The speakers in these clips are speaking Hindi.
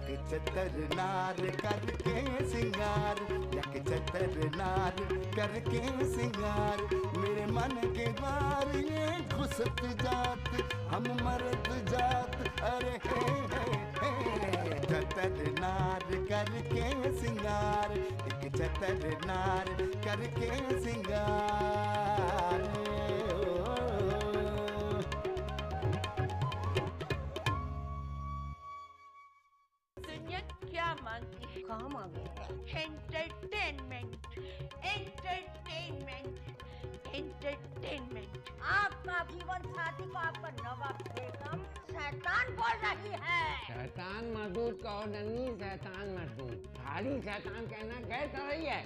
यक चतर नार करके सिंगार, यक चतर नार करके सिंगार, मेरे मन के द्वार ये घुसत जात, हम मरद जात, अरे हे चतर नार करके सिंगार, एक चतर नार करके सिंगार। दुनिया क्या मांगती है? कहाँ मांगे? Entertainment, entertainment, entertainment. आपका जीवन साथी को आपका नवाब बेगम शैतान बोल रही है। शैतान मजदूर कहो नन्ही, शैतान मजदूर। भारी शैतान कहना गैर कर रही है।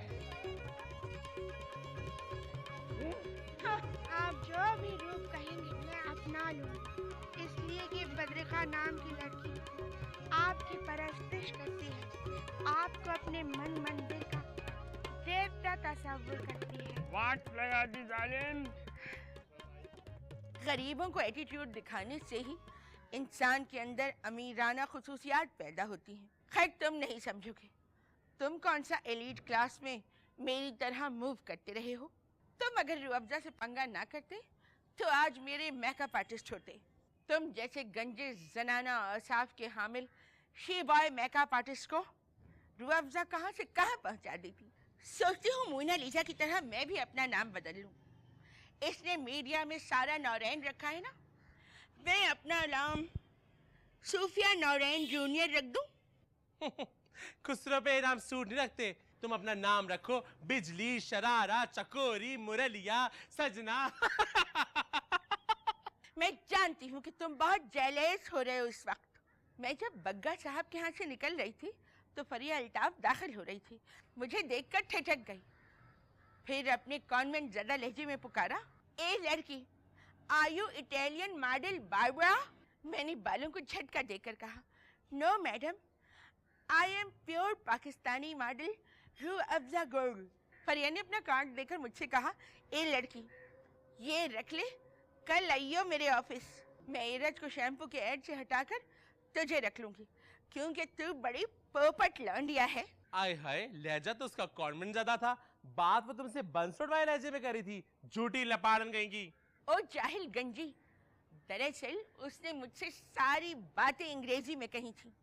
आप जो भी रूप कहेंगे मैं अपना लूंगी, इसलिए कि बद्रिका नाम की लड़की आपकी परस्तिश करती है, आपको अपने मन मंदिर का देवता तस्वुर करती है। वाट लगा दी जालिम। गरीबों को एटीट्यूड दिखाने से ही इंसान के अंदर अमीराना खुसूसियात पैदा होती हैं। खैर तुम नहीं समझोगे, तुम कौन सा एलीट क्लास में मेरी तरह मूव करते रहे हो। तुम अगर रूह अफ़ज़ा से पंगा ना करते तो आज मेरे मेकअप आर्टिस्ट होते। तुम जैसे गंजे जनाना औसाफ के हामिल शी बॉय मेकअप आर्टिस्ट को रूह अफ़ज़ा कहाँ से कहाँ पहुँचा देती। सोचती हूँ मोनालिसा की तरह मैं भी अपना नाम बदल लूँ। इसने मीडिया में सारा नौरैन रखा है ना, मैं अपना नाम सूफिया नौरैन जूनियर रख दूँ। खुसरो पे नाम सूट नहीं रखते, तुम अपना नाम रखो बिजली, शरारा, चकोरी, मुरलिया, सजना। मैं जानती हूँ कि तुम बहुत जेलस हो रहे हो इस वक्त। मैं जब बग्गा साहब के यहाँ से निकल रही थी तो फरिया अल्ताफ दाखिल हो रही थी, मुझे देखकर ठिठक गई। फिर अपने कॉन्वेंट ज़दा लहजे में पुकारा, ए लड़की, are you Italian model Barbara? मैंने बालों को झटका देकर कहा, no madam, I am pure Pakistani model Rooh Afza girl. फरिया ने अपना कार्ड देकर मुझसे कहा, ए लड़की, ये रख ले, कल आइयो मेरे ऑफिस। मैं एरज को शैम्पू के ऐड से हटाकर तुझे रख लूंगी, क्योंकि तू बड़ी पोपट लौंडिया है। आय हाय, लहजा तो उसका कॉन्वेंट ज्यादा था, बात वो तुमसे बंसोड़ वाले लहजे में करी थी, झूठी लपाड़न कहेंगी। ओ जाहिल गंजी, दरअसल उसने मुझसे सारी बातें अंग्रेजी में कही थी,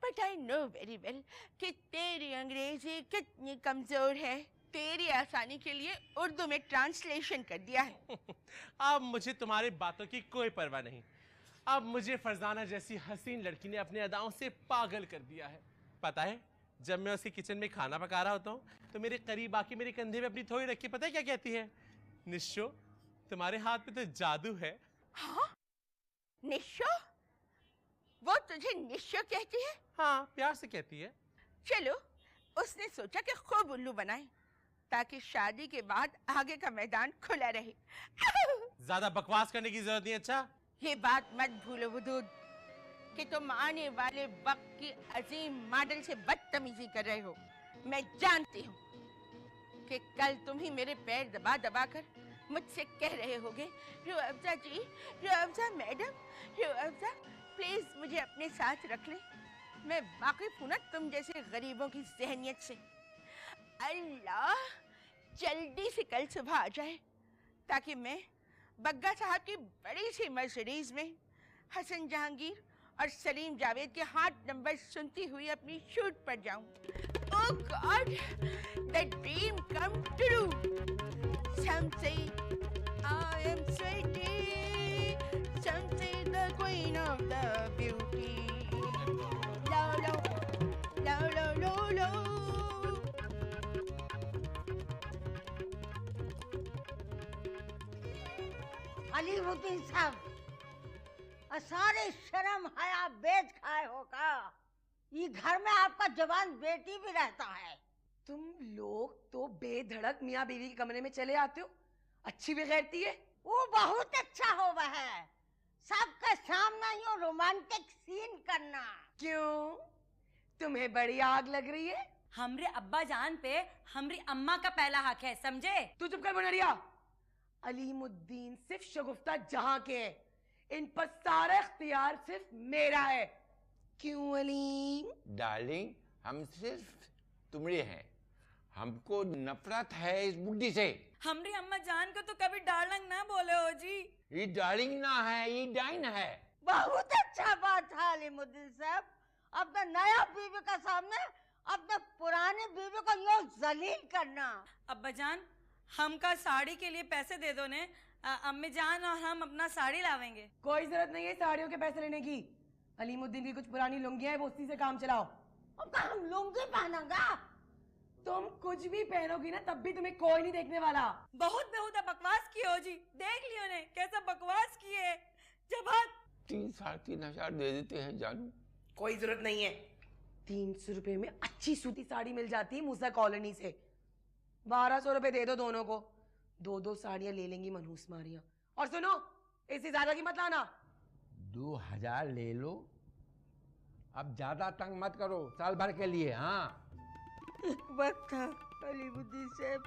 but I know very well कि तेरी अंग्रेजी कितनी कमजोर है। तेरी आसानी के लिए उर्दू में ट्रांसलेशन कर दिया है। अब मुझे तुम्हारी बातों की कोई परवाह नहीं। अब मुझे फरजाना जैसी हसीन लड़की ने अपने अदाओं से पागल कर दिया है। पता है, जब मैं उसके किचन में खाना पका रहा होता हूँ तो मेरे करीब आके मेरे कंधे पे अपनी थोड़ी रख के पता है क्या कहती है? निशो, तुम्हारे हाथ में तो जादू है। हाँ? निशो? वो तुझे निशो कहती है? हाँ, प्यार से कहती है। चलो, उसने सोचा कि खूब उल्लू बनाए ताकि शादी के बाद आगे का मैदान खुला रहे। ज्यादा बकवास करने की जरूरत नहीं। अच्छा, ये बात मत भूलो वदूद कि तुम आने वाले वक्त की अजीम मॉडल से बदतमीजी कर रहे हो। मैं जानती हूँ कि कल तुम ही मेरे पैर दबा दबा कर मुझसे कह रहे होगे, रूह अफ़ज़ा जी, रूह अफ़ज़ा मैडम, रूह अफ़ज़ा प्लीज मुझे अपने साथ रख लें। मैं वाकिफ हूँ ना तुम जैसे गरीबों की ज़हनियत से। अल्लाह, जल्दी से कल सुबह आ जाए ताकि मैं बग्गा साहब की बड़ी सी मर्सिडीज में हसन जहांगीर और सलीम जावेद के हाथ नंबर सुनती हुई अपनी शूट पर जाऊं। Oh god, the dream come true. Some say I am sweetie, some say the queen of the beauty. Lo lo lo lo lo lo. Alimuddin साहब, सारे शर्म हया बेच खाए हो का? ये घर में आपका जवान बेटी भी रहता है। तुम लोग तो बेधड़क मियाँ बीवी के कमरे में चले आते हो, अच्छी बेगैरती है। वो बहुत अच्छा हो वह है, सबके सामने यूं रोमांटिक सीन करना। क्यों, तुम्हें बड़ी आग लग रही है? हमरे अब्बा जान पे हमरी अम्मा का पहला हक है, समझे? तू चुप कर मुनरिया। अलीमुद्दीन सिर्फ शगुफ्ता जहां के हैं, इन पर सारा इख्तियार सिर्फ मेरा है। क्यों अलीम? डार्लिंग, हम सिर्फ तुम्हारे हैं, हमको नफरत है इस बुड्ढी से। हमरी अम्मा जान को तो कभी डार्लिंग ना बोले हो जी। ये डार्लिंग ना है, ये डाइन है। बहुत अच्छा बात है अलीमुद्दीन साहब, अपना नया बीवी का सामने अपने पुरानी बीवी को यूं जलील करना। अब्बा जान, हमका साड़ी के लिए पैसे दे दो ने, अम्मी जान और हम अपना साड़ी लावेंगे। कोई जरूरत नहीं है साड़ियों के पैसे लेने की। अलीमुद्दीन की कुछ पुरानी लुंगियां हैं, वो उसी से काम चलाओ। अब क्या हम लुंगी पहनेंगे? तुम कुछ भी पहनोगी ना तब भी तुम्हें कोई नहीं देखने वाला। बहुत बेहुदा बकवास किए हो जी, देख लियो ने कैसा बकवास किए। जब 3-3.5 दे देते हैं जानू। कोई जरूरत नहीं है, 300 रुपए में अच्छी सूती साड़ी मिल जाती है मूसा कॉलोनी से। 1200 रुपए दे दो दोनों को, 2-2 साड़ियां ले लेंगी मनहूस मारियां। और सुनो, इससे ज्यादा की मत लाना। 2000 ले लो, अब ज्यादा तंग मत करो, साल भर के लिए। हाँ, एक वक्त था अलीमुद्दीन साहब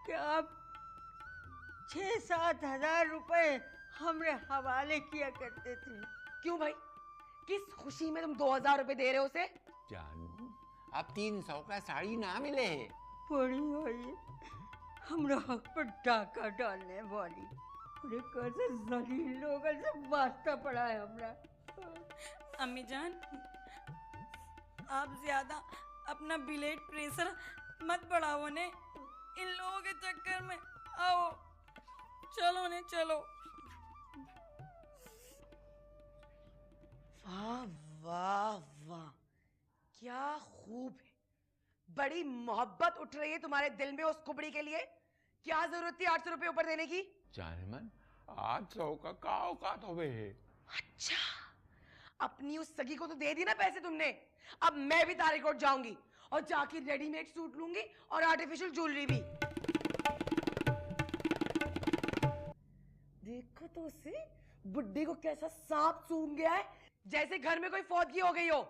कि आप 6-7 हजार रुपए हमरे हवाले किया करते थे। क्यों भाई, किस खुशी में तुम 2000 रुपए दे रहे हो उसे? जानू अब 300 का साड़ी ना मिले है। बड़ी हुई हमरा हक पर डाका डालने वाली और एक ऐसे जलील लोगों से वास्ता पड़ा है हमरा। अम्मी जान, आप ज्यादा अपना ब्लड प्रेशर मत बढ़ाओ ने, इन लोगों के चक्कर में। आओ चलो ने, चलो। वाह वाह वाह, क्या खूब है। बड़ी मोहब्बत उठ रही है तुम्हारे दिल में उस कुबड़ी के लिए। क्या जरूरत थी 800 रुपए ऊपर देने की? जानमन, 800 का औकात हो गए है। अच्छा, अपनी उस सगी को तो दे दी ना पैसे तुमने। अब मैं भी तारीकोट जाऊंगी और जाके रेडीमेड सूट लूंगी और आर्टिफिशियल ज्वेलरी भी। देखो तो उसे, बुड्ढी को कैसा सांप सूंघ गया है, जैसे घर में कोई फौतगी हो गई हो।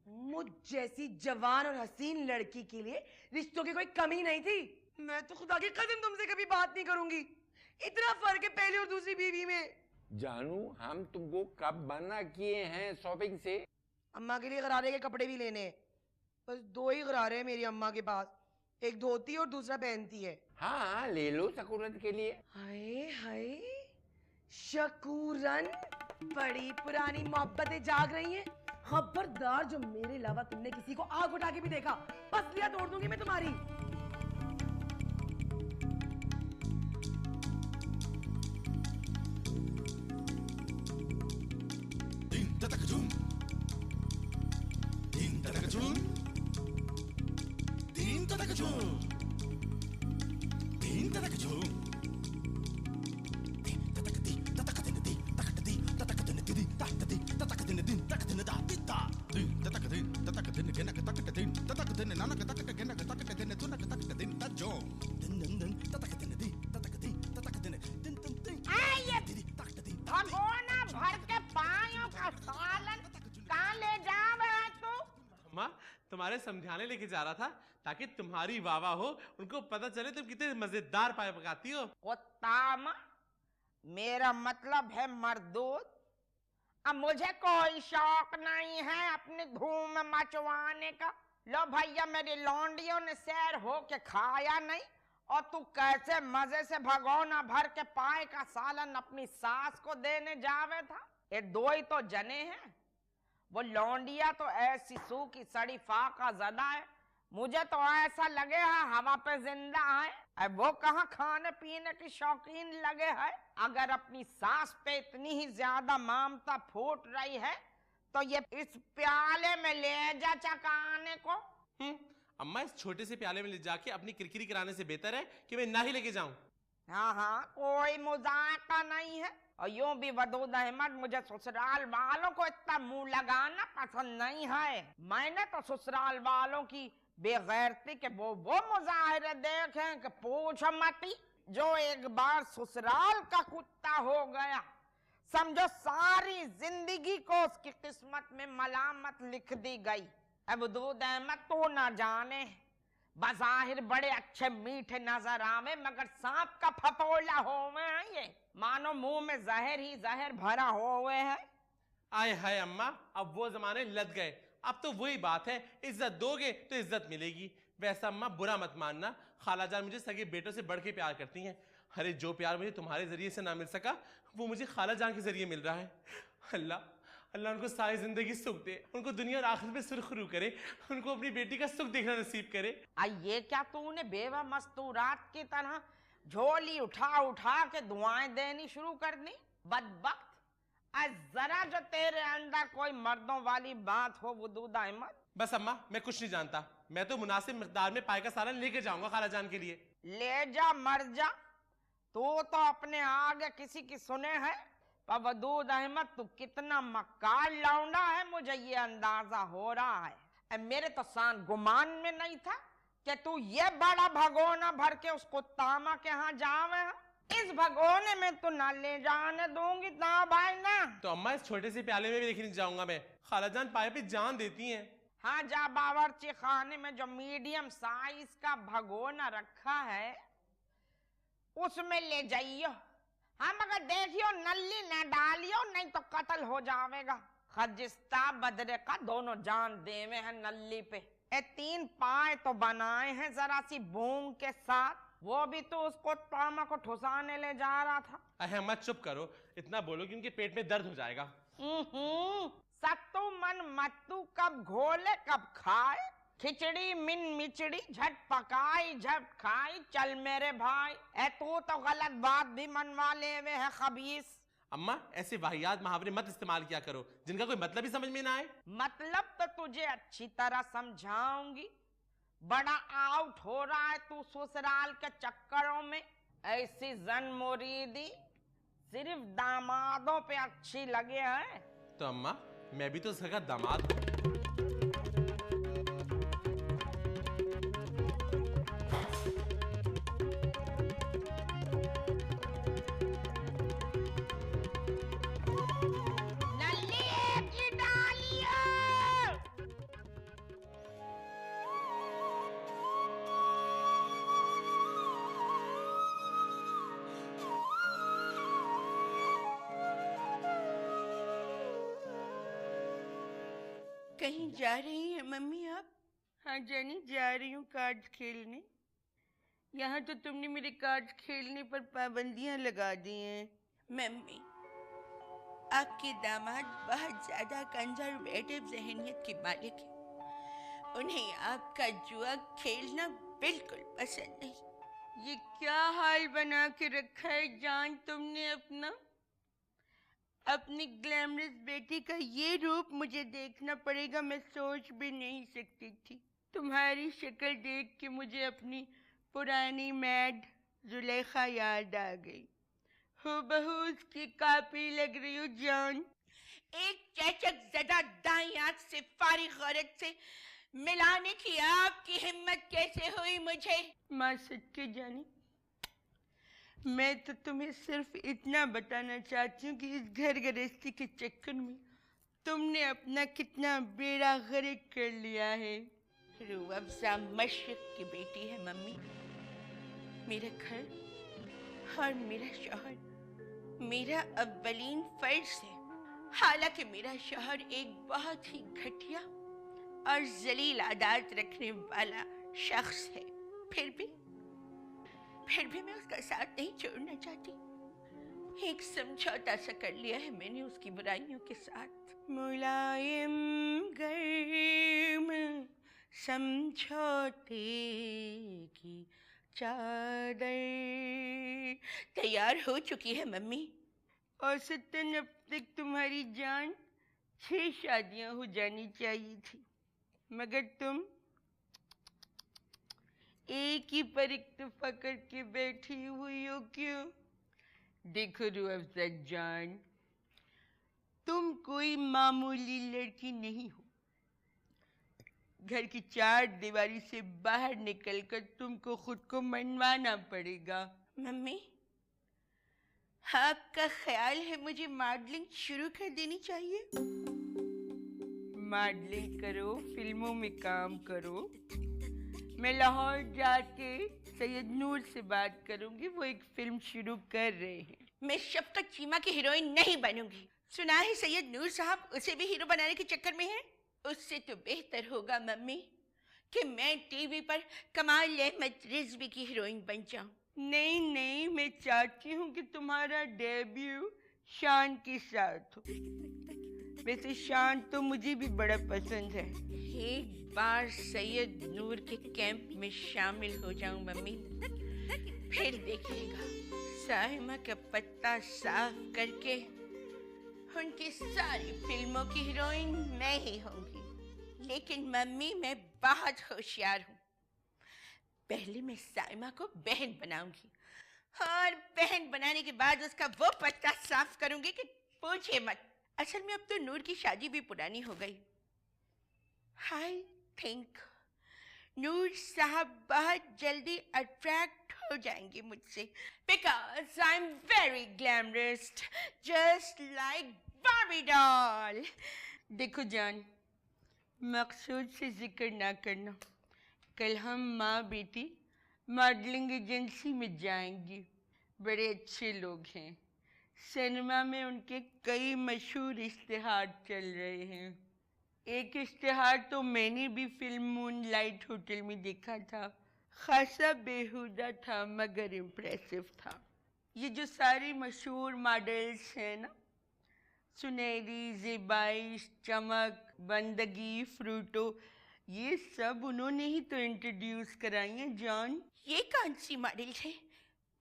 मुझ जैसी जवान और हसीन लड़की के लिए रिश्तों की कोई कमी नहीं थी। मैं तो खुदा की कसम तुमसे कभी बात नहीं करूंगी। इतना फर्क है पहली और दूसरी बीवी में। जानू, हम तुमको कब मना किए हैं शॉपिंग से? अम्मा के लिए गरारे के कपड़े भी लेने हैं। बस 2 ही गरारे हैं मेरी अम्मा के पास, एक धोती और दूसरा पहनती है। हाँ, ले लो शकूरन के लिए। हाय हाय, शकूरन, बड़ी पुरानी मोहब्बतें जाग रही हैं। खबरदार, जो मेरे अलावा तुमने किसी को आग उठा के भी देखा, बस लिया तोड़ दूंगी मैं तुम्हारी। भगोना भर के पायों का सालन कहाँ ले जावे तू? माँ, तुम्हारे समझाने लेके जा रहा था ताकि तुम्हारी वाह हो, उनको पता चले तुम कितने मजेदार पाए पकाती हो। कुत्ता माँ, मेरा मतलब है मर्दूद। अब मुझे कोई शौक नहीं है अपनी धूम मचवाने का। लो भैया, मेरी लौंडियों ने सैर हो के खाया नहीं और तू कैसे मजे से भगोना भर के पाए का सालन अपनी सास को देने जावे था। ये 2 ही तो जने हैं। वो लौंडिया तो ऐसी सूखी सड़ी फाका ज़दा है, मुझे तो ऐसा लगे है हवा पे जिंदा है। अब वो कहाँ खाने पीने की शौकीन लगे है। अगर अपनी सास पे इतनी ही ज्यादा ममता फूट रही है तो ये इस प्याले में ले जा चकाने को। अम्मा, इस छोटे से प्याले में ले जाके अपनी किरकिरी कराने से बेहतर है कि मैं ना ही लेके जाऊं। हाँ हाँ, कोई मुजायका नहीं है। और यूं भी वदूद अहमद, मुझे ससुराल वालों को इतना मुंह लगाना पसंद नहीं है। मैंने तो ससुराल वालों की बेगैरती के वो मुजाहिरे देखे कि पूछ मती। जो एक बार ससुराल का कुत्ता हो गया, समझो सारी जिंदगी को उसकी किस्मत में मलामत लिख दी गई। अब वदूद अहमद तो ना जाने, बज़ाहिर बड़े अच्छे मीठे नजर आवे मगर सांप का फपोला होवे है ये। मानो मुंह में जहर ही जहर भरा होवे है। आए हाय अम्मा, अब वो जमाने लद गए। अब तो वही बात है, इज्जत दोगे तो इज्जत मिलेगी। वैसा अम्मा बुरा मत मानना, खाला जान मुझे सगे बेटों से बढ़ के प्यार करती हैं। अरे जो प्यार मुझे तुम्हारे जरिए से ना मिल सका, वो मुझे खाला जान के जरिए मिल रहा है। अल्लाह अल्लाह उनको सारी जिंदगी सुख दे, उनको दुनिया और आखिरत में सुरखरू करे, उनको अपनी बेटी का सुख देखना नसीब करे। ये क्या तूने बेवा मस्तूरात की तरह झोली उठा उठा के दुआएं देनी शुरू कर दी? बदबख्त, जरा जो तेरे अंदर कोई मर्दों वाली बात हो वदूद अहमद। बस अम्मा मैं कुछ नहीं जानता, मैं तो मुनासिब मिकदार में पाए का सालन लेके जाऊंगा खाला जान के लिए। ले जा मर जा, तू तो अपने आगे किसी की सुने है। पर वदूद अहमद तू कितना मक्कार लौंडा है, मुझे ये अंदाजा हो रहा है। मेरे तो सान गुमान में नहीं था कि तू ये बड़ा भगोना भर के उस कुत्तामा के यहाँ जावे है। इस भगोने में तो ना ले जाने दूंगी ना भाई ना। तो अम्मा इस छोटे से प्याले में भी देखने जाऊंगा मैं, खाला जान पाए पे जान देती हैं। हाँ जा, बावर्ची खाने में जो मीडियम साइज का भगोना रखा है उसमें ले जाइयो। हाँ मगर देखियो नल्ली न डालियो, नहीं तो कत्ल हो जाएगा। खजिस्ता बदरे का दोनों जान देवे हैं नल्ली पे। 3 पाए तो बनाए हैं जरा सी बूंग के साथ, वो भी तो उसको तामा को ठुसाने ले जा रहा था। अहे मत चुप करो, इतना बोलो कि उनके पेट में दर्द हो जाएगा। सत्तू मन मत्तू कब घोले कब खाए, खिचड़ी मिन मिचड़ी झट पकाई झट खाई। चल मेरे भाई, तू तो गलत बात भी मनवा ले वे है खबीस। अम्मा ऐसे वाहियात मुहावरे मत इस्तेमाल किया करो जिनका कोई मतलब ही समझ में ना आए। मतलब तो तुझे अच्छी तरह समझाऊंगी। बड़ा आउट हो रहा है तू ससुराल के चक्करों में। ऐसी जन मुरीदी सिर्फ दामादों पे अच्छी लगे है। तो अम्मा मैं भी तो उसका दामाद हूँ। कहीं जा रही है मम्मी आप? हाँ जानी, जा रही हूँ कार्ड खेलने। यहाँ तो तुमने मेरे कार्ड खेलने पर पाबंदियाँ लगा दी हैं। मम्मी आपके दामाद बहुत ज्यादा कंजर्वेटिव जहनियत के मालिक हैं। उन्हें आपका जुआ खेलना बिल्कुल पसंद नहीं। ये क्या हाल बना के रखा है जान तुमने अपना? अपनी ग्लैमरस बेटी का ये रूप मुझे देखना पड़ेगा, मैं सोच भी नहीं सकती थी। तुम्हारी शक्ल देख के मुझे अपनी पुरानी मैड जुलेखा याद आ गई। हूबहू उसकी कॉपी लग रही हो जान। एक चचक ज़दा दायात से फारिग औरत से मिलाने की आपकी हिम्मत कैसे हुई मुझे? माँ सच्चे जानी, मैं तो तुम्हें सिर्फ इतना बताना चाहती हूँ कि इस घर गृहस्थी के चक्कर में तुमने अपना कितना बेड़ा गर्क कर लिया है। रूह अफ़ज़ा मशरिक़ की बेटी है मम्मी। मेरा घर और मेरा शौहर मेरा अव्वलीन फर्ज है। हालांकि मेरा शौहर एक बहुत ही घटिया और जलील आदत रखने वाला शख्स है, फिर भी मैं उसका साथ नहीं छोड़ना चाहती। एक समझौता सा कर लिया है मैंने उसकी बुराइयों के साथ। मुलायम गर्म समझौते की चादर तैयार हो चुकी है मम्मी। औसतन अब तक तुम्हारी जान 6 शादियां हो जानी चाहिए थी, मगर तुम एक ही पर इक्तफा करके बैठी हुई हो क्यों? देखो रूह अफ़ज़ा जान, तुम कोई मामूली लड़की नहीं हो। घर की 4 दीवारी से बाहर निकलकर तुमको खुद को मनवाना पड़ेगा। मम्मी आपका ख्याल है मुझे मॉडलिंग शुरू कर देनी चाहिए? मॉडलिंग करो, फिल्मों में काम करो, मैं लाहौर जाके सैयद नूर से बात करूंगी, वो एक फिल्म शुरू कर रहे हैं। मैं शफकत चीमा की हीरोइन नहीं बनूंगी। सुना है सैयद नूर साहब उसे भी हीरो बनाने के चक्कर में हैं। उससे तो बेहतर होगा मम्मी कि मैं टीवी पर कमाल अहमद रिजवी की हीरोइन बन जाऊं। नहीं नहीं, मैं चाहती हूँ कि तुम्हारा डेब्यू शान के साथ हो। वैसे शान तो मुझे भी बड़ा पसंद है। एक बार सैयद नूर के कैंप में शामिल हो जाऊं मम्मी, फिर देखिएगा साहिमा का पत्ता साफ करके उनकी सारी फिल्मों की हीरोइन मैं ही होंगी। लेकिन मम्मी मैं बहुत होशियार हूँ। पहले मैं साइमा को बहन बनाऊंगी और बहन बनाने के बाद उसका वो पत्ता साफ करूंगी कि पूछे मत। असल में अब तो नूर की शादी भी पुरानी हो गई। आई थिंक नूर साहब बहुत जल्दी अट्रैक्ट हो जाएंगे मुझसे, because I am very glamorous, just like Barbie doll. देखो जान, मकसूद से जिक्र ना करना, कल हम माँ बेटी मॉडलिंग एजेंसी में जाएंगी। बड़े अच्छे लोग हैं, सिनेमा में उनके कई मशहूर इश्तिहार चल रहे हैं। एक इश्तिहार तो मैंने भी फिल्म मूनलाइट होटल में देखा था। खासा बेहुदा था मगर इम्प्रेसिव था। ये जो सारी मशहूर मॉडल्स हैं ना, सुनहरी, ज़ेबाइश, चमक, बंदगी, फ्रूटो, ये सब उन्होंने ही तो इंट्रोड्यूस कराई हैं जान। ये कौन सी मॉडल है?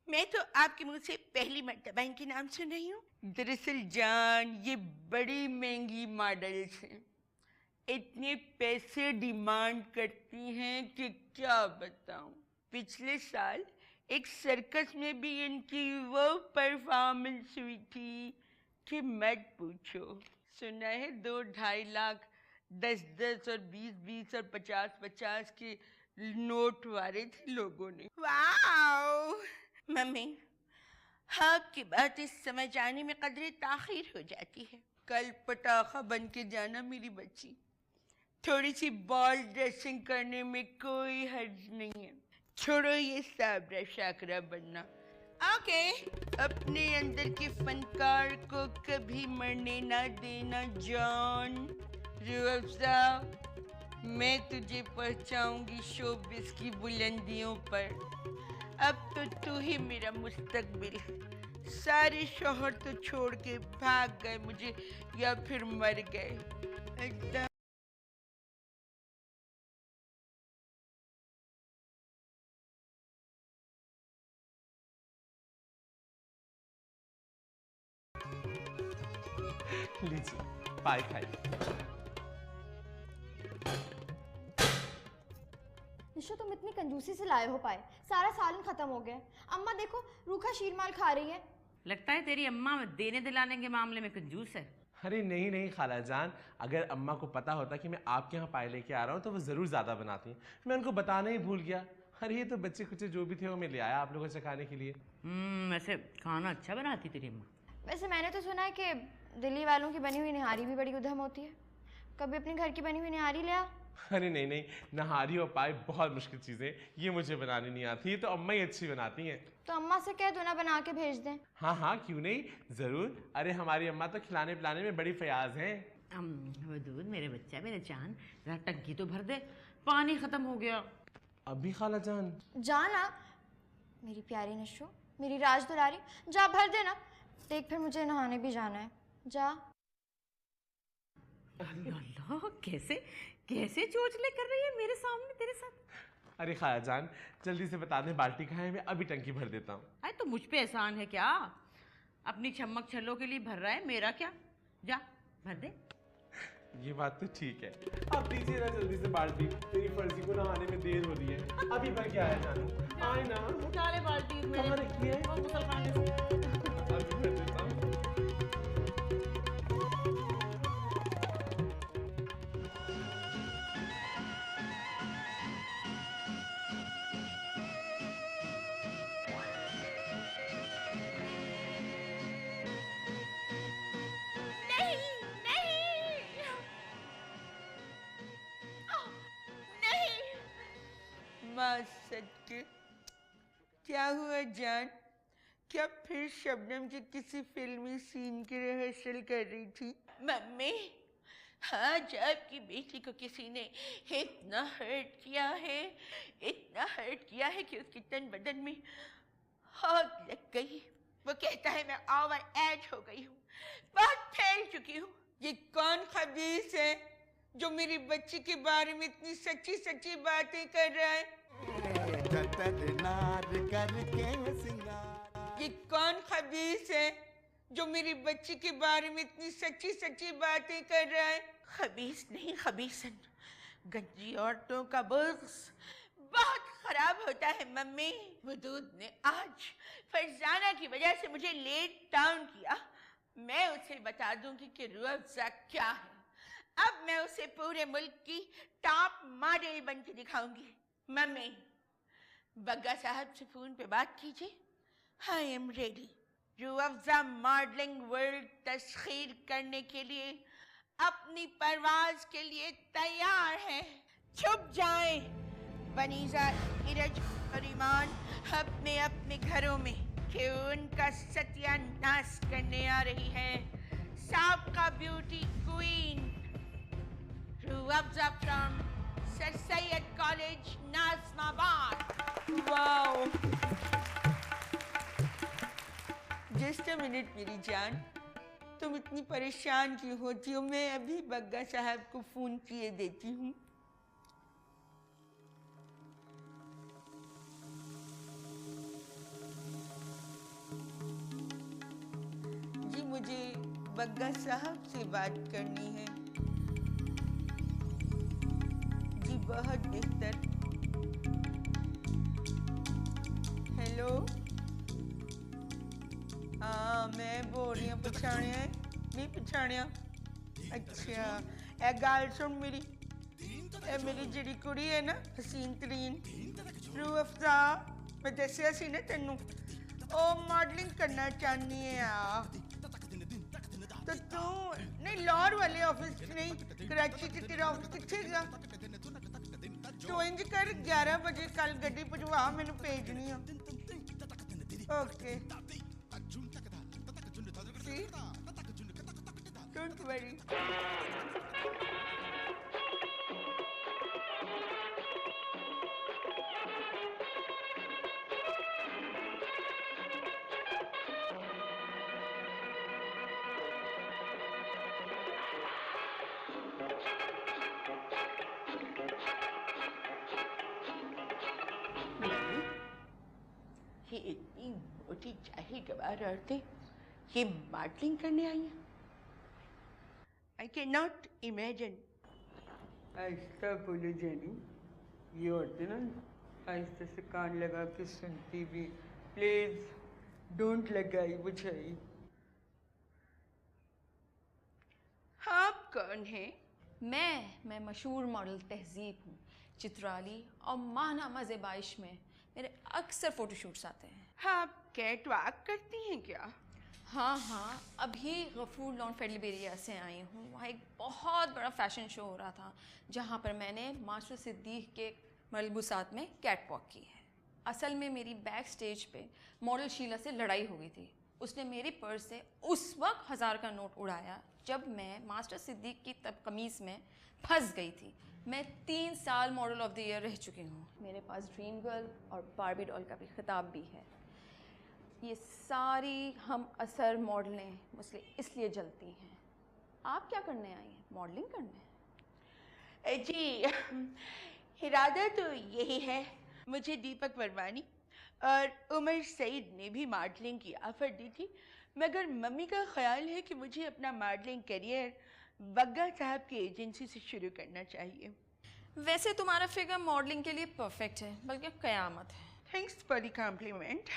मैं तो आपके मुंह से पहली मर्तबा इनके नाम सुन रही हूँ। दरअसल जान, ये बड़ी महंगी मॉडल्स हैं, इतने पैसे डिमांड करती हैं कि क्या बताऊं। पिछले साल एक सर्कस में भी इनकी वो परफॉर्मेंस हुई थी कि मत पूछो। सुना है 2-2.5 लाख 10-10 और 20-20 और 50-50 के नोट वारे थे लोगों ने। वाओ मम्मी, आपकी बातें समझ आने में कदरे ताखीर हो जाती है। कल पटाखा बन के जाना मेरी बच्ची। थोड़ी सी बॉल ड्रेसिंग करने में कोई हर्ज नहीं है। छोड़ो ये साबरा शाकरा बनना। ओके, अपने अंदर के फनकार को कभी मरने ना देना जॉन। रूअफ़ज़ा, मैं तुझे पहुंचाऊंगी शोबिस की बुलंदियों पर। अब तो तू ही मेरा मुस्तकबिल। सारे शोहर तो छोड़ के भाग गए मुझे या फिर मर गए। एकदम लीजिए पाए खाइए। निशो, तुम इतनी कंजूसी से लाए हो पाए, सारा सालन खत्म हो गया। अम्मा देखो, रूखा शीरमाल खा रही है। लगता है तेरी अम्मा देने दिलाने के मामले में कंजूस है। अरे नहीं नहीं खाला जान, अगर अम्मा को पता होता कि मैं आपके यहाँ पाए लेके आ रहा हूँ तो वो ज़रूर ज़्यादा बनाती हैं। मैं उनको बताना ही भूल गया। अरे ये तो बच्चे कुछ जो भी थे वो मैं ले आया आप लोगों को चखाने के लिए। वैसे खाना अच्छा बनाती तेरी अम्मा। वैसे मैंने तो सुना है कि दिल्ली वालों की बनी हुई निहारी भी बड़ी उधम होती है। कभी अपने घर की बनी हुई निहारी ले आ। अरे नहीं नहीं, नहारी और पाए बहुत मुश्किल चीज़ें, ये मुझे बनानी नहीं आती। ये तो अम्मा ही अच्छी बनाती हैं। तो अम्मा से कह दो ना बना के भेज दें। हाँ हाँ क्यों नहीं, ज़रूर। अरे हमारी अम्मा तो खिलाने पिलाने में बड़ी फयाज हैं। वदूद मेरे बच्चा, मेरे जान, जरा टंकी तो भर दे, पानी खत्म हो गया। अभी खाला जान? जाना मेरी प्यारी नशो, मेरी राज दुलारी, जा भर देना। देख फिर मुझे नहाने भी जाना है, जा। अल्लाह, कैसे कैसे चोचले कर रही है मेरे सामने तेरे साथ। अरे खाला जान जल्दी से बता दें बाल्टी कहाँ है, मैं अभी टंकी भर देता हूँ। अरे तो मुझ पे एहसान है क्या? अपनी छमक छल्लों के लिए भर रहा है, मेरा क्या? जा भर दे। ये बात तो ठीक है। अब दीजिए ना जल्दी से बाल्टी, तेरी फर्जी को नहाने में देर हो रही है। अभी भर के आया जानू, आए ना। उठा ले बाल्टी, कहाँ रखी है? मुसलखाने से। अभी भर देता हूँ। क्या हुआ जान? क्या फिर शबनम जी किसी फिल्मी सीन की रिहर्सल कर रही थी? मम्मी, आज आपकी बेटी को किसी ने इतना हर्ट किया है कि उसके तन बदन में आग लग गई। वो कहता है मैं ओवर एज हो गई हूँ, बहुत फैल चुकी हूँ। ये कौन खबीस है जो मेरी बच्ची के बारे में इतनी सच्ची सच्ची बातें कर रहा है? नार करके सिंगार। ये कौन खबीस है जो मेरी बच्ची के बारे में इतनी सच्ची सच्ची बातें कर रहा है? खबीस नहीं, खबीसन। गंजी औरतों का बुग़्ज़ बहुत खराब होता है मम्मी। वदूद ने आज फरजाना की वजह से मुझे लेट डाउन किया। मैं उसे बता दूंगी कि रूह अफ़ज़ा क्या है। अब मैं उसे पूरे मुल्क की टॉप मॉडल बन के दिखाऊंगी। मम्मी, बग्गा साहब से फोन पे बात कीजिए। I am ready. Rooh Afza modelling world तस्खीर करने के लिए अपनी परवाज के लिए तैयार है। छुप जाएं बनीजा, इरज और ईमान अपने अपने घरों में कि उनका सत्यानाश करने आ रही है साबका beauty queen Rooh Afza from sir Syed college Nazimabad. Wow, just a minute मेरी जान, तुम इतनी परेशान क्यों होती हो? मैं अभी बग्गा साहब को फोन किए देती हूँ। जी, मुझे बग्गा साहब से बात करनी है। जी बहुत बेहतर। हेलो, हाँ मैं बोल रही हूँ। पछाणिया है? नहीं पछाणिया? अच्छा, ए गाल सुन मेरी। ए मेरी जिहड़ी कुड़ी है ना, हसीन तरीन रूह अफ़ज़ा, मैं दस्सिया सी ना तेनू, ओ मॉडलिंग करना चाहनी है आ। तो तू नहीं, लाहौर वाले ऑफिस नहीं, कराची च तेरा ऑफिस कित्थे गा? तू इंज कर, 11 बजे कल गड्डी पहुंचवा, मैनू भेजनी आ। Okay, see? Don't worry. ये इतनी मोटी चाही गवार औरतें ये मॉडलिंग करने आई हैं? I cannot imagine. आहिस्ता बोलो जानी, ये औरतें ना आहिस्ता से कान लगा के सुनती भी। प्लीज डोंट लगाई बुझाई। आप कौन हैं? मैं मशहूर मॉडल तहजीब हूँ। चित्राली और माहनामा ज़ेबाइश में मेरे अक्सर फ़ोटोशूट्स आते हैं। आप कैट वॉक करती हैं क्या? हाँ, अभी गफूर लॉन फेडलिबेरिया से आई हूँ। वहाँ एक बहुत बड़ा फ़ैशन शो हो रहा था जहाँ पर मैंने मास्टर सिद्दीक़ के मलबूसात में कैट वॉक की है। असल में मेरी बैक स्टेज पे मॉडल शीला से लड़ाई हो गई थी। उसने मेरी पर्स से उस वक्त 1000 का नोट उड़ाया जब मैं मास्टर सिद्दीक़ की तब कमीज़ में फंस गई थी। मैं 3 साल मॉडल ऑफ द ईयर रह चुकी हूँ। मेरे पास ड्रीम गर्ल और बारबी डॉल का भी खिताब भी है। ये सारी हम असर मॉडलें मुझसे इसलिए जलती हैं। आप क्या करने आई हैं? मॉडलिंग करने? जी, इरादा तो यही है। मुझे दीपक वर्मानी और उमर सईद ने भी मॉडलिंग की ऑफ़र दी थी, मगर मम्मी का ख्याल है कि मुझे अपना मॉडलिंग करियर बग्गा साहब की एजेंसी से शुरू करना चाहिए। वैसे तुम्हारा फिगर मॉडलिंग के लिए परफेक्ट है, बल्कि क़यामत है। Thanks for the compliment.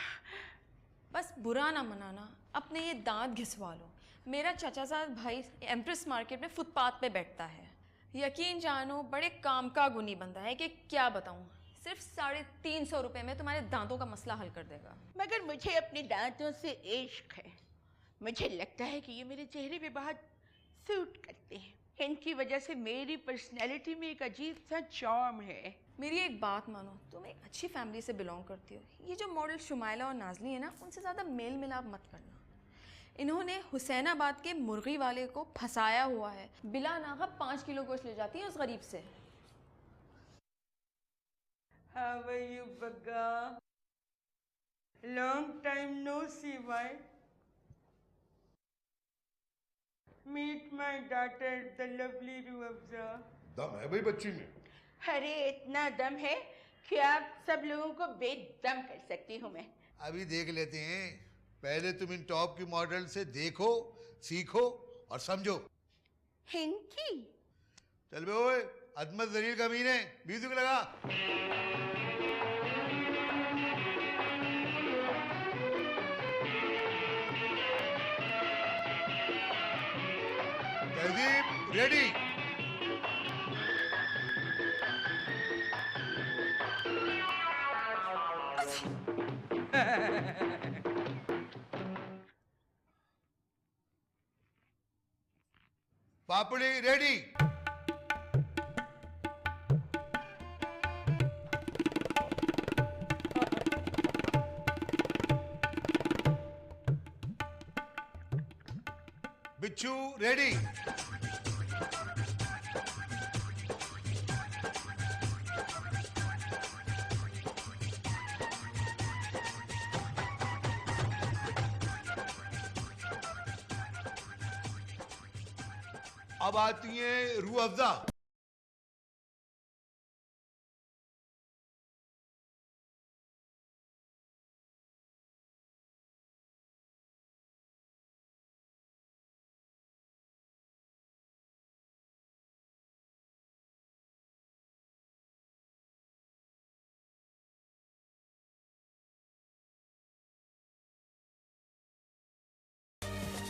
बस बुरा ना मनाना, अपने ये दांत घिसवा लो। मेरा चचाजाद भाई एम्प्रेस मार्केट में फुटपाथ पे बैठता है। यकीन जानो बड़े काम का गुनी बंदा है कि क्या बताऊँ। सिर्फ 350 रुपये में तुम्हारे दांतों का मसला हल कर देगा। मगर मुझे अपने दांतों से इश्क है। मुझे लगता है कि ये मेरे चेहरे पे बहुत सूट करते हैं। इनकी वजह से मेरी पर्सनैलिटी में एक अजीब सा चार्म है। मेरी एक बात मानो, तुम एक अच्छी फैमिली से बिलोंग करती हो। ये जो मॉडल शुमाइला और नाजनी है ना, उनसे ज़्यादा मेल मिलाप मत करना। इन्होंने हुसैनाबाद के मुर्गी वाले को फंसाया हुआ है। बिला नागा 5 किलो गोश्त ले जाती है उस गरीब से। How are you, Bagga? Long time no see, why? Meet my daughter, the lovely Ruafza. दम है भाई बच्ची में। अरे इतना दम है कि आप सब लोगों को बेदम कर सकती हूँ मैं। अभी देख लेते हैं, पहले तुम इन टॉप की मॉडल से देखो, सीखो और समझो। हिंकी चल बे ओए, अदमत जलील कमीने, म्यूजिक लगा। तहजीब रेडी। पापड़ी रेडी। बिच्छू रेडी। अब आती है रूह अफ़ज़ा।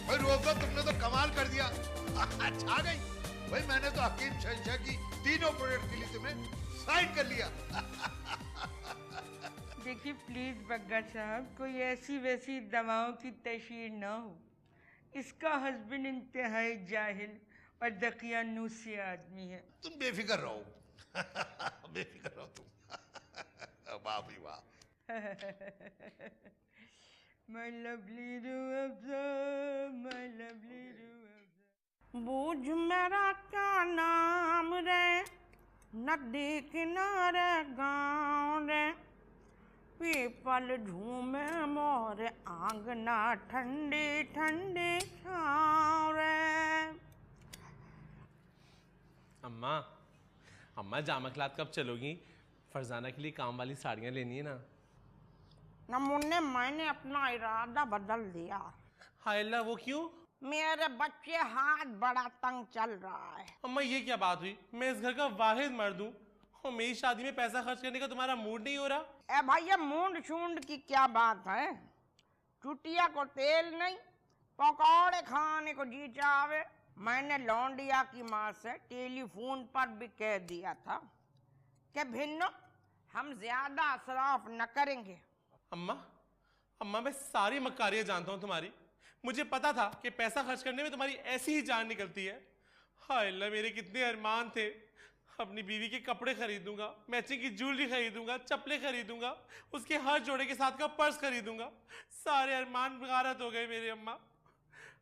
भाई रूह अफ़ज़ा, तुमने तो कमाल कर दिया। अच्छा गई भाई, मैंने तो हकीम शहंशाह की तीनों प्रोडक्ट के लिए तुम्हें साइन कर लिया। देखिए प्लीज बग्गा साहब, कोई ऐसी वैसी दवाओं की तशहीर ना हो। इसका हस्बैंड इंतहाई जाहिल और दकियानूसी आदमी है। तुम बेफिक्र रहो। बेफिक्र रहो तुम। वाह भाई वाह। My lovely Rooh Afza, my lovely Rooh Afza. बूझ मेरा क्या नाम रे, नदी किनारे गाँव रे, पीपल झूमे मोर आंगना, ठंडी ठंडी छाँव रे। अम्मा, अम्मा जामकलात कब चलोगी? फरजाना के लिए काम वाली साड़ियाँ लेनी है ना। नमूने मैंने अपना इरादा बदल दिया। हाय अल्लाह, वो क्यों? मेरे बच्चे हाथ बड़ा तंग चल रहा है। अम्मा ये क्या बात हुई? मैं इस घर का वाहिद मर्द हूँ और मेरी शादी में पैसा खर्च करने का तुम्हारा मूड नहीं हो रहा? ए भाई, ये मूड शूंड की क्या बात है? चुटिया को तेल नहीं, पकौड़े खाने को जी चाहे। मैंने लौंडिया की माँ से टेलीफोन पर भी कह दिया था कि भिन्नो हम ज्यादा असराफ न करेंगे। अम्मा, अम्मा मैं सारी मक्कारियाँ जानता हूँ तुम्हारी। मुझे पता था कि पैसा खर्च करने में तुम्हारी ऐसी ही जान निकलती है। हाय अल्लाह, मेरे कितने अरमान थे। अपनी बीवी के कपड़े खरीदूंगा, मैचिंग की ज्वेलरी खरीदूंगा, चप्पलें खरीदूंगा, उसके हर जोड़े के साथ का पर्स खरीदूंगा। सारे अरमान गारत हो गए मेरे अम्मा।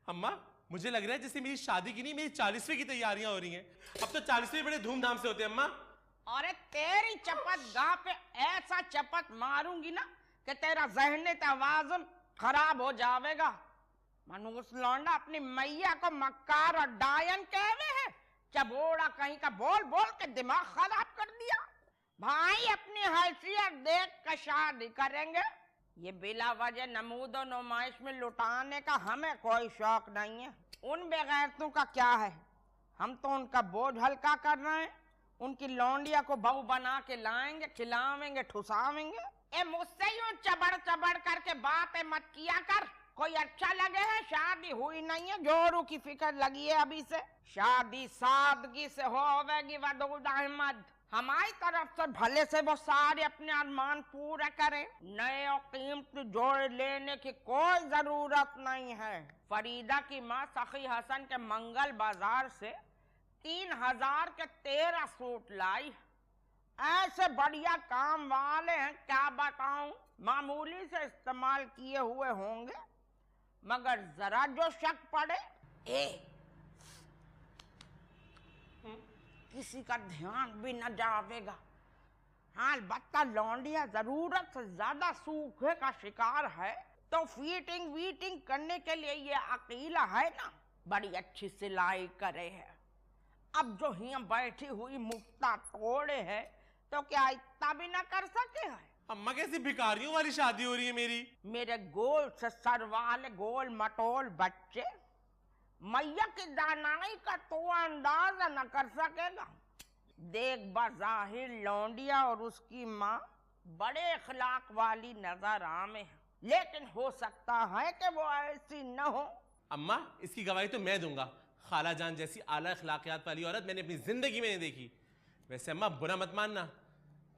अम्मा मुझे लग रहा है जैसे मेरी शादी की नहीं, मेरी 40वीं की तैयारियां हो रही हैं। अब तो 40वीं बड़े धूमधाम से होते हैं अम्मा। अरे तेरी चपत गाह पे ऐसा चपत मारूंगी ना कि तेरा ज़हनी तवाज़ुन खराब हो जाएगा। मनूस लौंडा अपनी मैया को मक्कार और डायन कहवे है। चबोड़ा कहीं का बोल बोल के दिमाग खराब कर दिया। भाई अपनी हैसियत देख कर शादी करेंगे। ये बिला वजह नमूदो नुमाइश में लुटाने का हमें कोई शौक नहीं है। उन बेगैरतों का क्या है? हम तो उनका बोझ हल्का कर रहे हैं। उनकी लौंडिया को बहू बना के लाएंगे, खिलावेंगे, ठुसावेंगे। ए मुझसे यूं चबड़ चबड़ करके बातें मत किया कर। कोई अच्छा लगे है, शादी हुई नहीं है, जोरू की फिक्र लगी है अभी से। शादी सादगी से होवेगी वदूद अहमद। हमारी तरफ से भले से वो सारे अपने अरमान पूरे करें। नए और कीमती जोड़े लेने की कोई जरूरत नहीं है। फरीदा की माँ सखी हसन के मंगल बाजार से 3000 के 13 सूट लाई। ऐसे बढ़िया काम वाले हैं, क्या बताऊं, मामूली से इस्तेमाल किए हुए होंगे, मगर जरा जो शक पड़े किसी का ध्यान भी न जावेगा। हाँ, अलबत्ता लौंडिया जरूरत से ज्यादा सूखे का शिकार है, तो फीटिंग वीटिंग करने के लिए ये अकेला है ना, बड़ी अच्छी सिलाई करे है। अब जो यहाँ बैठी हुई मुफ्ता तोड़े है, तो क्या इतना भी ना कर सके है? अम्मा कैसी भिखारियों वाली शादी हो रही है मेरी? मेरे गोल से सर वाले गोल मटोल बच्चे मैया की दानाई का तो अंदाजा न कर सकेगा। देख बज़ाहिर लौंडिया और उसकी माँ बड़े अखलाक वाली नजर आमे है, लेकिन हो सकता है कि वो ऐसी न हो। अम्मा, इसकी गवाही तो मैं दूंगा। खाला जान जैसी आला अखलाकियात वाली औरत मैंने अपनी जिंदगी में नहीं देखी। वैसे अम्मा बुरा मत मानना,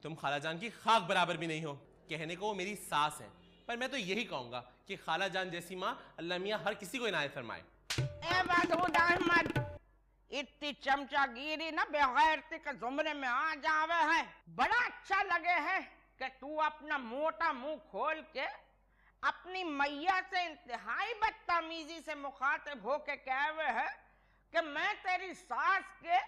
तुम खाला जान की खाक बराबर भी नहीं हो। कहने को वो मेरी सास है, पर मैं तो यही कहूंगा कि खाला जान जैसी माँ अल्लाह मियाँ हर किसी को इनायत फरमाए। ए वदूद अहमद, इतनी चमचागिरी ना बेगैरती के जुमरे में आ जावे है। बड़ा अच्छा लगे है कि तू अपना मोटा मुंह खोल के अपनी मैया से इंतहाई बदतमीजी से मुखातिब होके कहवे है कि मैं तेरी सास के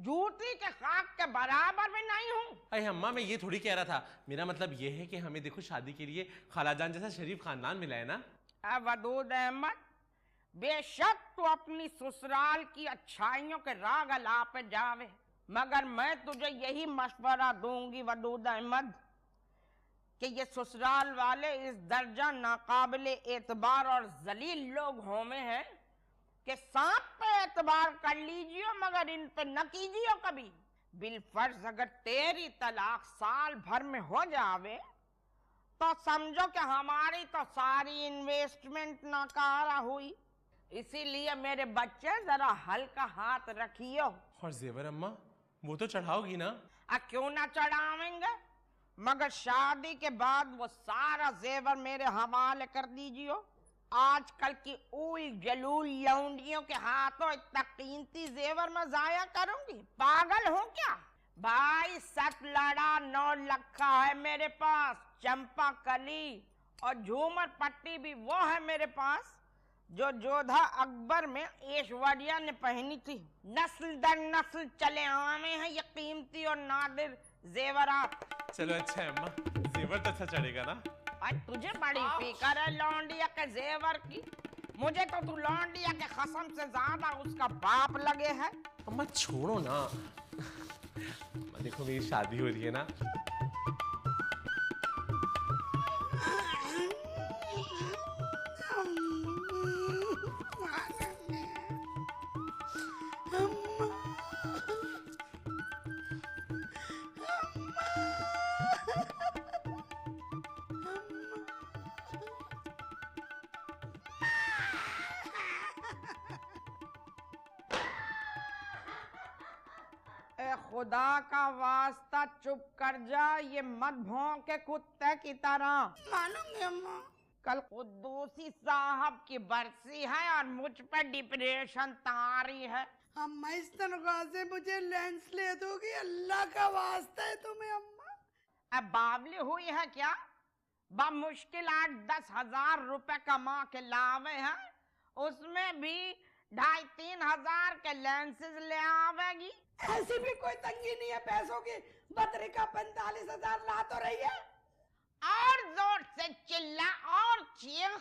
जूती के खाक के बराबर भी नहीं हूँ। अरे अम्मा, मैं ये थोड़ी कह रहा था, मेरा मतलब ये है कि हमें देखो शादी के लिए खाला जान जैसा शरीफ खानदान मिला है ना। वदूद अहमद, बेशक तू अपनी ससुराल की अच्छाइयों के राग अलापे जावे, मगर मैं तुझे यही मशवरा दूंगी वदूद अहमद कि ये ससुराल वाले इस दर्जा नाकाबिले एतबार और जलील लोग होमे हैं कि सांप पे एतबार कर लीजिए, मगर इन पे न कीजिए कभी। बिलफर्ज अगर तेरी तलाक साल भर में हो जावे तो समझो कि हमारी तो सारी इन्वेस्टमेंट नाकारा हुई। इसीलिए मेरे बच्चे जरा हल्का हाथ रखियो। और जेवर अम्मा, वो तो चढ़ाओगी ना? क्यों ना चढ़ावेंगे, मगर शादी के बाद वो सारा जेवर मेरे हवाले कर दीजिए। आजकल की उल जलूल लौंडियों के हाथों इतना कीमती जेवर मैं जाया करूंगी? पागल हूँ क्या भाई? 7 लड़ा 9 लखा है मेरे पास, चंपा कली और झूमर पट्टी भी वो है मेरे पास जो जोधा अकबर में ऐश्वर्या ने पहनी थी। नस्ल दर नस्ल चले आवे हैं ये कीमती और नादिर जेवरात। चलो अच्छा है अम्मा, जेवर तो अच्छा चढ़ेगा ना? आज तुझे बड़ी फिक्र है लौंडिया के जेवर की। मुझे तो तू लौंडिया के कसम से ज्यादा उसका बाप लगे है। अम्मा छोड़ो ना, देखो मेरी शादी हो रही है ना। खुदा का वास्ता चुप कर जा, ये मत भौंके कुत्ते की तरह। मालूम है अम्मा। कल कुद्दूसी साहब की बरसी है और मुझ पे डिप्रेशन तारी है। अम्मा, इस तनख्वाह से मुझे लेंस ले दोगी? अल्लाह का वास्ता है तुम्हें अम्मा। अब बावली हुई है क्या? मुश्किल 8-10 हजार रुपए कमा के लावे हैं, उसमें भी 2,500-3 हजार के लेंसेज ले आवेगी। ऐसी भी कोई तंगी नहीं है पैसों की। बद्रिका 45,000 ला तो रही है। और जोर से चिल्ला और चीख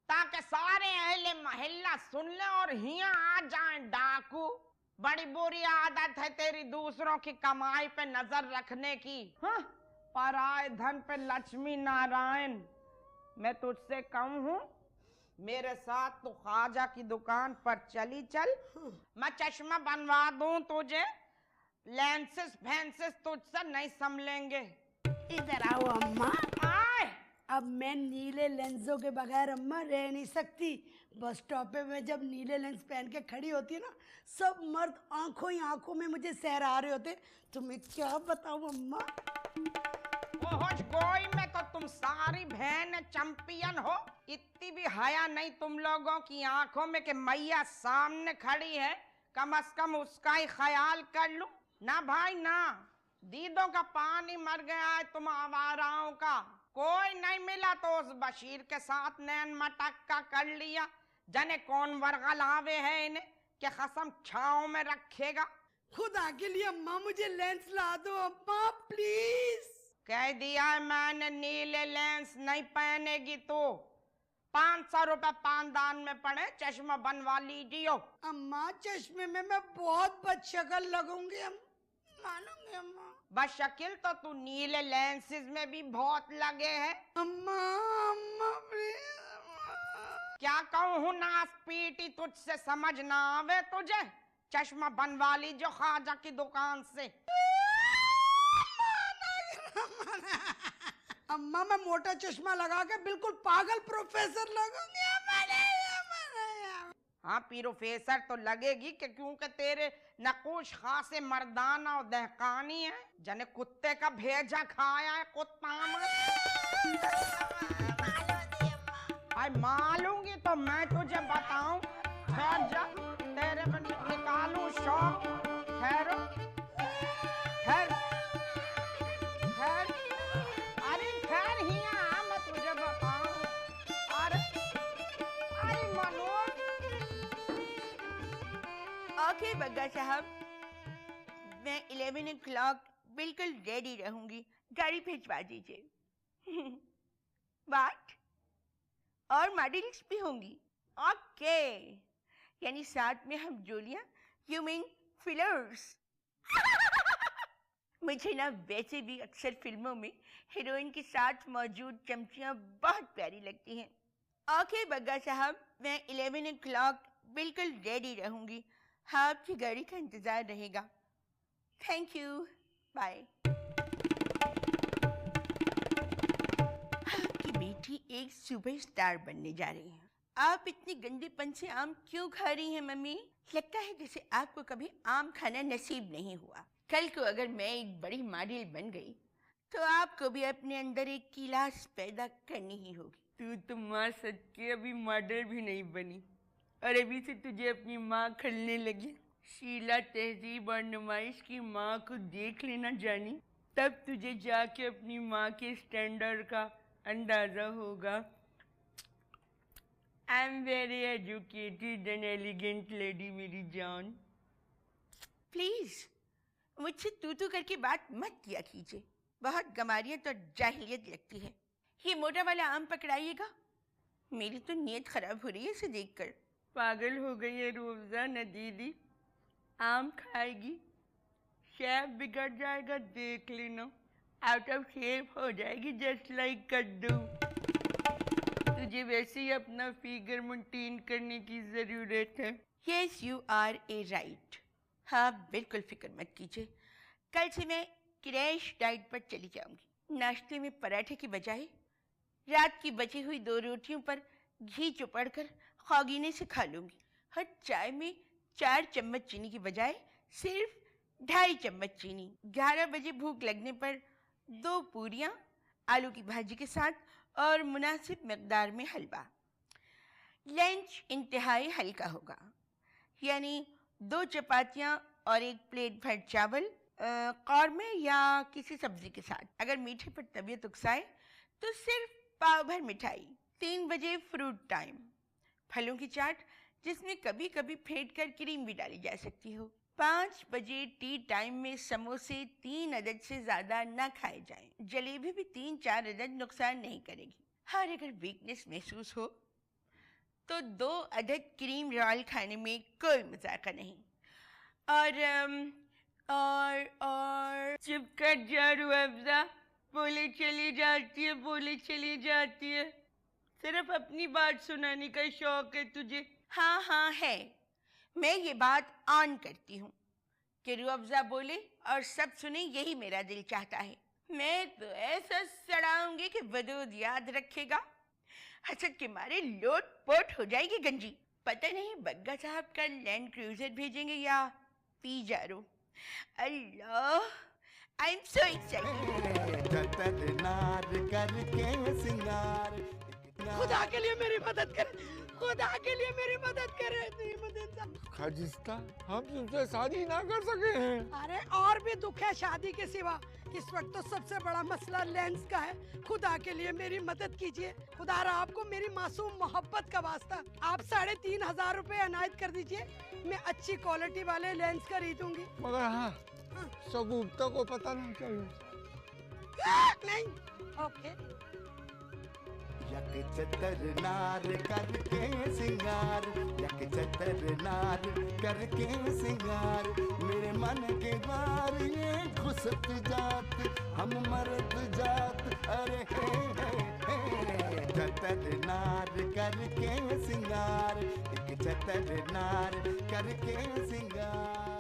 ताकि सारे अहले मोहल्ला सुन ले और हिया आ जाएं डाकू। बड़ी बुरी आदत है तेरी दूसरों की कमाई पे नजर रखने की। हाँ, पराए धन पे लक्ष्मी नारायण। मैं तुझसे कम हूँ, मेरे साथ तो ख्वाजा की दुकान पर चली चल, मैं चश्मा बनवा दूं तुझे। लेंसेस फैंसेस तुझसे नहीं संभलेंगे। इधर आओ अम्मा। आए। अब मैं नीले लेंसों के बगैर अम्मा रह नहीं सकती। बस स्टॉप पे मैं जब नीले लेंस पहन के खड़ी होती है ना, सब मर्द आंखों ही आंखों में मुझे सहरा रहे होते। तुम्हें क्या बताऊं अम्मा। होश गोई में तो तुम सारी बहन चैंपियन हो। इतनी भी हया नहीं तुम लोगों की आंखों में कि मैया सामने खड़ी है, कम से कम उसका ही ख्याल कर लूं। ना भाई ना, दीदों का पानी मर गया है तुम आवाराओं का। कोई नहीं मिला तो उस बशीर के साथ नैन मटक्का कर लिया। जाने कौन वर्गलावे है इन्हें कि कसम छाँव में रखेगा। खुदा के लिए अम्मा मुझे लेंस ला दो अम्मा प्लीज। कह दिया है मैंने नीले लेंस नहीं पहनेगी तो 500 रुपए पानदान में पड़े, चश्मा बनवा लीजियो। अम्मा चश्मे में मैं बहुत बदशक्ल लगूंगी मानूंगी अम्मा। बशकिल तो तू नीले लेंसेज में भी बहुत लगे है। अम्मा अम्मा प्लीज। क्या कहूँ नास पीटी तुझसे समझ ना आवे तुझे। चश्मा बनवा लीजियो ख्वाजा की दुकान से। अम्मा मैं मोटा चश्मा लगा के बिल्कुल पागल प्रोफेसर लगूंगी। हाँ प्रोफेसर तो लगेगी कि क्योंकि तेरे नकुश खासे मर्दाना और दहकानी है। जने कुत्ते का भेजा खाया है कुत्ता में। मालूंगी तो मैं तुझे बताऊं। ठहर जा तेरे में निकालूं शौक। ठहरो ठहर ठहर। अरे ठहर ही मैं तुझे बताऊं। अरे अरे मनोज। ओके बग्गा साहब, मैं 11 o'clock बिल्कुल रेडी रहूंगी। गाड़ी भिजवा दीजिए। बात और मॉडल्स भी होंगी। ओके यानी साथ में हम जोलियां, यू मीन फिलर्स। मुझे ना वैसे भी अक्सर फिल्मों में हीरोइन के साथ मौजूद चमचियां बहुत प्यारी लगती हैं। ओके बग्गा साहब, मैं 11 o'clock बिल्कुल रेडी रहूंगी। आपकी गाड़ी का इंतजार रहेगा। Thank you, bye. आपकी बेटी एक सुपरस्टार बनने जा रही है। आप इतनी गंदेपन से आम क्यों खा रही हैं मम्मी? लगता है जैसे आपको कभी आम खाना नसीब नहीं हुआ। कल को अगर मैं एक बड़ी मॉडल बन गई तो आपको भी अपने अंदर एक किलास पैदा करनी ही होगी। तू तो माँ सच के अभी मॉडल भी नहीं बनी और अभी से तुझे अपनी माँ खलने लगी। शीला, तहजीब और नुमाइश की माँ को देख लेना जानी, तब तुझे जाके अपनी माँ के स्टैंडर्ड का अंदाजा होगा। I am very educated and elegant lady मेरी जान। प्लीज मुझसे तू करके बात मत किया कीजिए। बहुत गमारियत और जाहिलियत लगती है। ये मोटा वाला आम पकड़ाइएगा। मेरी तो नीयत खराब हो रही है इसे देखकर। पागल हो गई है रोज़ा न दीदी। आम खाएगी, शेप बिगड़ जाएगा, देख लेना। आउट ऑफ शेप हो जाएगी जस्ट लाइक कद्दू। तुझे वैसे ही अपना फिगर मेंटेन करने की ज़रूरत है। Yes you are a right. हाँ बिल्कुल फिक्र मत कीजिए। कल से मैं क्रैश डाइट पर चली जाऊंगी। नाश्ते में पराठे की बजाय रात की बची हुई 2 रोटियों पर घी चुपड़कर खागीने से खा लूंगी। हर चाय में 4 चम्मच चीनी की बजाय सिर्फ 2.5 चम्मच चीनी। 11 बजे भूख लगने पर 2 पूरियां आलू की भाजी के साथ और मुनासिब मकदार में हलवा। लंच इंतहाई हल्का होगा, यानी 2 चपातियां और 1 प्लेट भर चावल कौरमे या किसी सब्जी के साथ। अगर मीठे पर तबीयत उकसाए तो सिर्फ पाव भर मिठाई। 3 बजे फ्रूट टाइम, फलों की चाट जिसमें कभी कभी फेंट कर क्रीम भी डाली जा सकती हो। 5 बजे टी टाइम में समोसे 3 अदद से ज़्यादा ना खाए जाएं। जलेबी भी 3-4 अदद नुकसान नहीं करेगी। और अगर वीकनेस महसूस हो तो 2 अदद क्रीम रोल खाने में कोई मजाक नहीं। और चुप कर जा रुअफ़ज़ा, बोले चली जाती है, बोले चली जाती है। सिर्फ अपनी बात सुनाने का शौक है तुझे। हाँ है। मैं ये बात ऑन करती हूँ कि रुअफ़ज़ा बोले और सब सुने, यही मेरा दिल चाहता है। मैं तो ऐसा सड़ाऊंगी कि वदूद याद रखेगा। हसद के मारे लोट पोट हो जाएगी गंजी। पता नहीं बग्गा साहब का लैंड क्रूजर भेजेंगे या Pizarro. Allah, I am so excited. नार करके सिंगार। खुदा के लिए मेरी मदद कर, खुदा के लिए मेरी मदद करे नईमुद्दीन साहब। खाजिस्ता, हम तुमसे शादी ना कर सके हैं। अरे और भी दुख है शादी के सिवा। इस वक्त तो सबसे बड़ा मसला लेंस का है। खुदा के लिए मेरी मदद कीजिए। खुदा रहा आपको मेरी मासूम मोहब्बत का वास्ता। आप 3,500 रुपए अनायत कर दीजिए। मैं अच्छी क्वालिटी वाले लेंस खरीदूंगी। मगर हाँ, सगुप्ता को पता नहीं चाहिए। नहीं, ओके। यक चतर नार करके सिंगार, यक चतर नार करके सिंगार, मेरे मन के द्वार ये घुसत जात, हम मरद जात, अरे हे चतर नार करके सिंगार, एक चतर नार करके सिंगार।